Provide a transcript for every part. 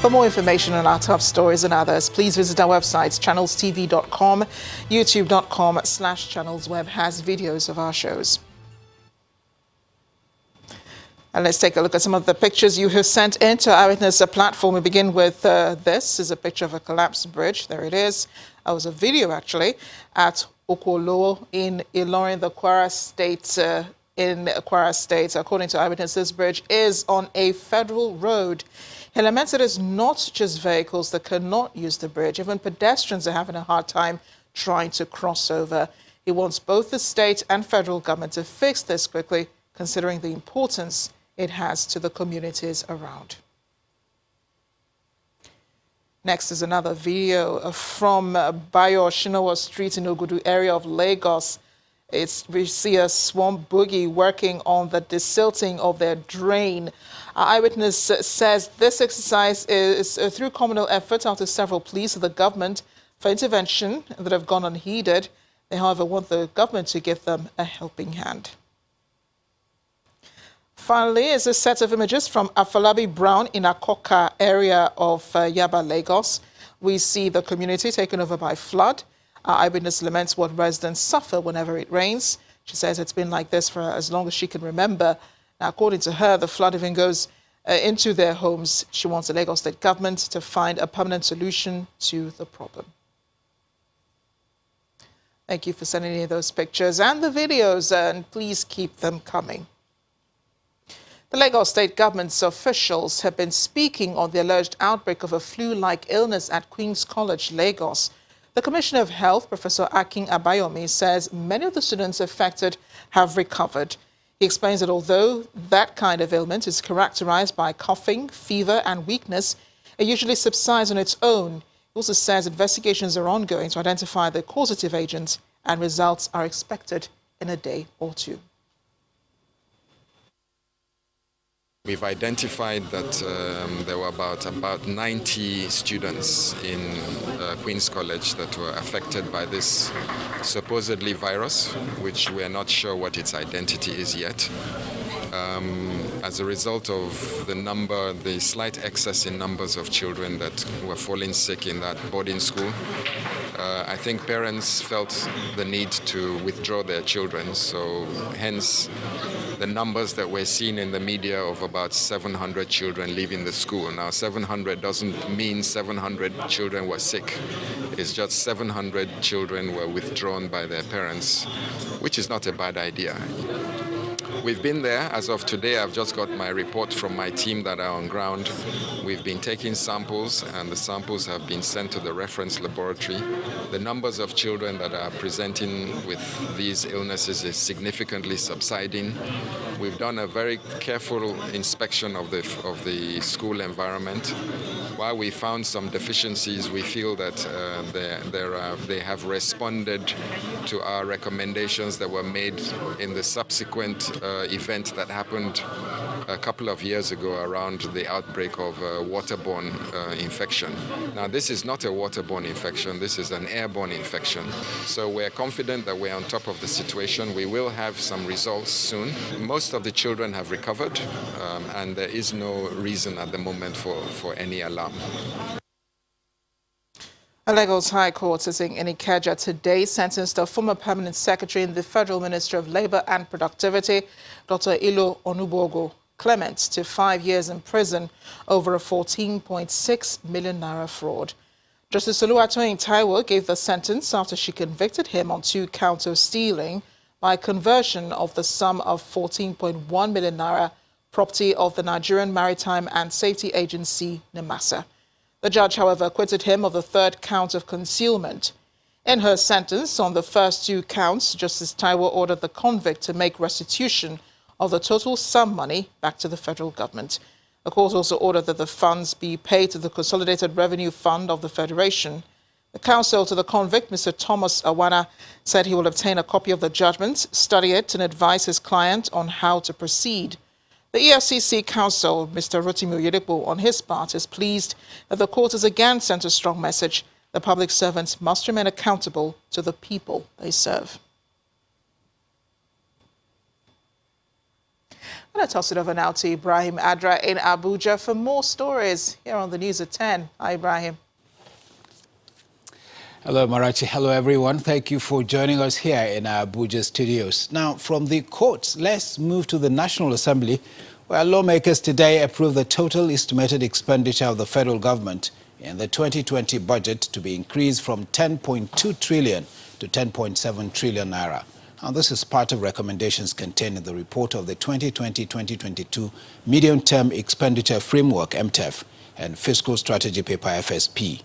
For more information on our top stories and others, please visit our websites, channelstv.com, youtube.com/channelsweb has videos of our shows. And let's take a look at some of the pictures you have sent into our Eyewitness platform. We begin with this is a picture of a collapsed bridge. There it is. It was a video, actually, at Okorocha in Ilorin, the Kwara State. In Kwara State, according to Eyewitness, this bridge is on a federal road. He laments it is not just vehicles that cannot use the bridge. Even pedestrians are having a hard time trying to cross over. He wants both the state and federal government to fix this quickly, considering the importance it has to the communities around. Next is another video from Bayo Shinowa Street in Ogudu area of Lagos. We see a swamp boogie working on the desilting of their drain. Our Eyewitness says this exercise is through communal efforts after several pleas to the government for intervention that have gone unheeded. They, however, want the government to give them a helping hand. Finally, is a set of images from Afolabi Brown in Okorocha area of Yaba, Lagos. We see the community taken over by flood. Our Eyewitness laments what residents suffer whenever it rains. She says it's been like this for as long as she can remember. Now, according to her, the flood even goes into their homes. She wants the Lagos State government to find a permanent solution to the problem. Thank you for sending me those pictures and the videos, and please keep them coming. The Lagos State government's officials have been speaking on the alleged outbreak of a flu-like illness at Queen's College, Lagos. The Commissioner of Health, Professor Akin Abayomi, says many of the students affected have recovered. He explains that although that kind of ailment is characterized by coughing, fever and weakness, it usually subsides on its own. He also says investigations are ongoing to identify the causative agent and results are expected in a day or two. We've identified that there were about 90 students in Queen's College that were affected by this supposedly virus, which we're not sure what its identity is yet. As a result of the slight excess in numbers of children that were falling sick in that boarding school, I think parents felt the need to withdraw their children, so hence the numbers that we're seeing in the media of about 700 children leaving the school. Now, 700 doesn't mean 700 children were sick. It's just 700 children were withdrawn by their parents, which is not a bad idea. We've been there. As of today, I've just got my report from my team that are on ground. We've been taking samples, and the samples have been sent to the reference laboratory. The numbers of children that are presenting with these illnesses is significantly subsiding. We've done a very careful inspection of the school environment. While we found some deficiencies, we feel that they have responded to our recommendations that were made in the subsequent event that happened a couple of years ago around the outbreak of waterborne infection. Now, this is not a waterborne infection, this is an airborne infection. So we're confident that we're on top of the situation. We will have some results soon. Most of the children have recovered, and there is no reason at the moment for any alarm. A Lagos High Court sitting in Ikeja today sentenced a former permanent secretary in the Federal Ministry of Labour and Productivity, Dr. Ilo Onubogo Clement, to 5 years in prison over a 14.6 million naira fraud. Justice Oluwatoyin Taiwo gave the sentence after she convicted him on 2 counts of stealing by conversion of the sum of 14.1 million naira, property of the Nigerian Maritime and Safety Agency, NIMASA. The judge, however, acquitted him of the 3rd count of concealment. In her sentence on the first 2 counts, Justice Taiwo ordered the convict to make restitution of the total sum money back to the federal government. The court also ordered that the funds be paid to the Consolidated Revenue Fund of the Federation. The counsel to the convict, Mr. Thomas Awana, said he will obtain a copy of the judgment, study it, and advise his client on how to proceed. The EFCC counsel, Mr. Rotimi Oyedepo, on his part, is pleased that the court has again sent a strong message that public servants must remain accountable to the people they serve. Let's toss it over now to Ibrahim Adra in Abuja for more stories here on the News at 10. Hi, Ibrahim. Hello, Marachi. Hello, everyone. Thank you for joining us here in our Abuja studios. Now, from the courts, let's move to the National Assembly, where lawmakers today approved the total estimated expenditure of the federal government in the 2020 budget to be increased from 10.2 trillion to 10.7 trillion naira. And this is part of recommendations contained in the report of the 2020-2022 Medium-Term Expenditure Framework, MTEF, and Fiscal Strategy Paper, FSP.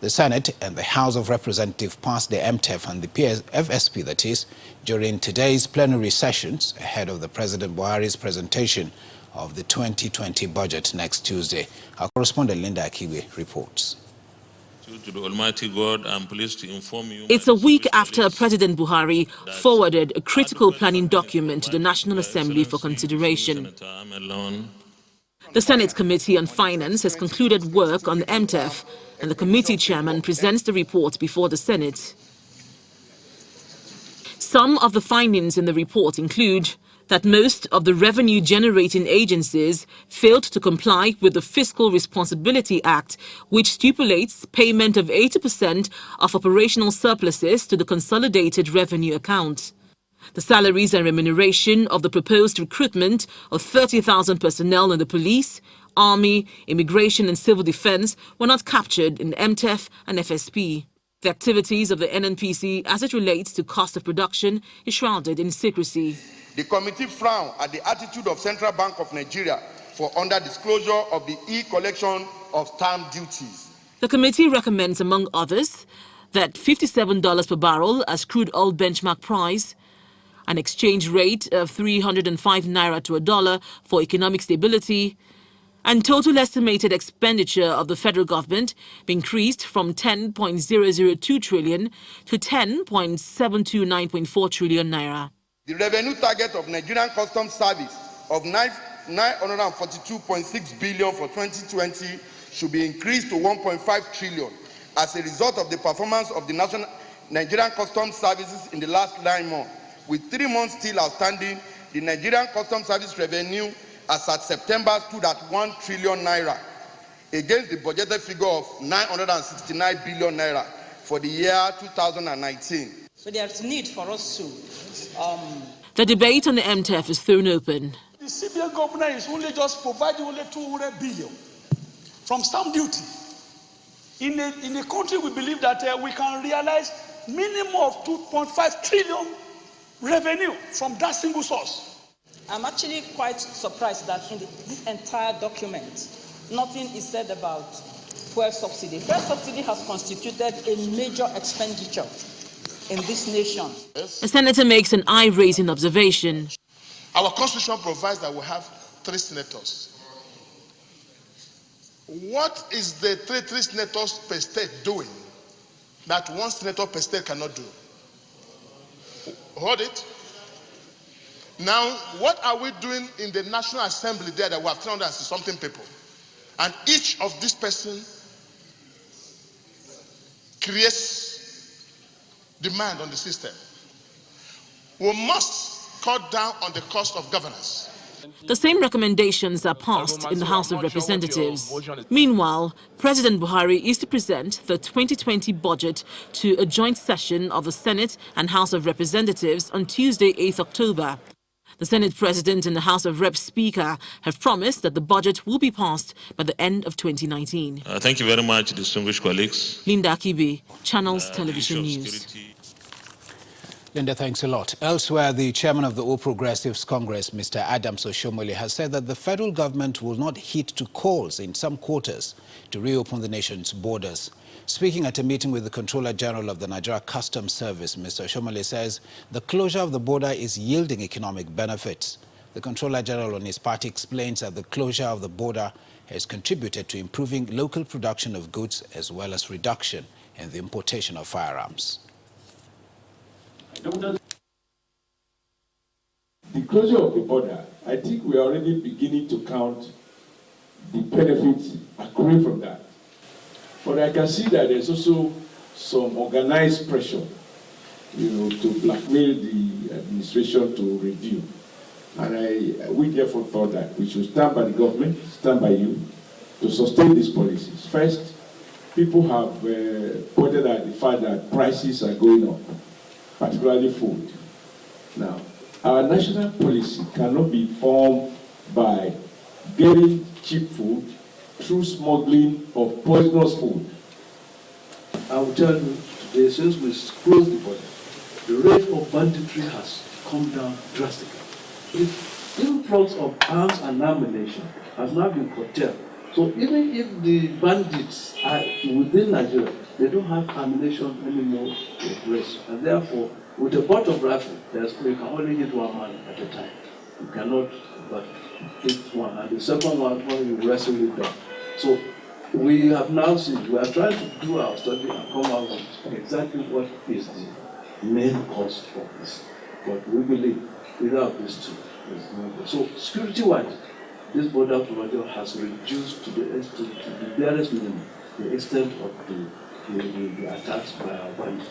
The Senate and the House of Representatives passed the MTEF and the FSP, that is, during today's plenary sessions ahead of the President Buhari's presentation of the 2020 budget next Tuesday. Our correspondent Linda Akiwe reports. To the Almighty God, I'm pleased to inform you. It's a week after President Buhari forwarded a critical planning document to the National Assembly for consideration. The Senate Committee on Finance has concluded work on the MTEF, and the committee chairman presents the report before the Senate. Some of the findings in the report include that most of the revenue-generating agencies failed to comply with the Fiscal Responsibility Act, which stipulates payment of 80% of operational surpluses to the consolidated revenue account. The salaries and remuneration of the proposed recruitment of 30,000 personnel in the police, army, immigration and civil defense were not captured in MTEF and FSP. The activities of the NNPC as it relates to cost of production is shrouded in secrecy. The committee frowned at the attitude of Central Bank of Nigeria for under-disclosure of the e-collection of stamp duties. The committee recommends, among others, that $57 per barrel as crude oil benchmark price, an exchange rate of 305 naira to a dollar for economic stability, and total estimated expenditure of the federal government be increased from 10.002 trillion to 10.729.4 trillion naira. The revenue target of Nigerian Customs Service of 942.6 billion for 2020 should be increased to 1.5 trillion as a result of the performance of the Nigerian Customs Services in the last 9 months. With 3 months still outstanding, the Nigerian Customs Service revenue as at September stood at 1 trillion naira against the budgeted figure of 969 billion naira for the year 2019. So there's need for us to... The debate on the MTEF is thrown open. The CBN governor is only just providing only 200 billion from stamp duty. In a country, we believe that we can realize minimum of 2.5 trillion revenue from that single source. I'm actually quite surprised that in this entire document, nothing is said about fuel subsidy. Fuel subsidy has constituted a major expenditure in this nation. A senator makes an eye-raising observation. Our constitution provides that we have 3 senators. What is the three senators per state doing that 1 senator per state cannot do? Hold it. Now, what are we doing in the National Assembly there that we have 360-something people? And each of these persons creates demand on the system. We must cut down on the cost of governance. The same recommendations are passed in the House of Representatives. Meanwhile, President Buhari is to present the 2020 budget to a joint session of the Senate and House of Representatives on Tuesday, 8th October. The Senate President and the House of Reps Speaker have promised that the budget will be passed by the end of 2019. Thank you very much, distinguished colleagues. Linda Akibe, Channels Television News. Linda, thanks a lot. Elsewhere, the chairman of the All Progressives Congress, Mr. Adams Oshomole, has said that the federal government will not heed to calls in some quarters to reopen the nation's borders. Speaking at a meeting with the Controller General of the Nigeria Customs Service, Mr. Oshomole says the closure of the border is yielding economic benefits. The Controller General on his part explains that the closure of the border has contributed to improving local production of goods as well as reduction in the importation of firearms. The closure of the border, I think we are already beginning to count the benefits accruing from that. But I can see that there's also some organized pressure, to blackmail the administration to review. And we therefore thought that we should stand by the government, stand by you, to sustain these policies. First, people have pointed out the fact that prices are going up, particularly food. Now, our national policy cannot be formed by getting cheap food through smuggling of poisonous food. I will tell you today, since we closed the border, the rate of banditry has come down drastically. The influx of arms and ammunition has now been curtailed. So even if the bandits are within Nigeria, they don't have ammunition anymore to operate. And therefore, with a butt of rifle, you can only hit one man at a time. You cannot but hit one. And the second one, you wrestle it down. So we have now seen, we are trying to do our study and come out with exactly what is the main cause for this. But we believe without these two, there's no good. So security-wise, this border provider has reduced to the barest minimum the extent of the attacks by our bandits.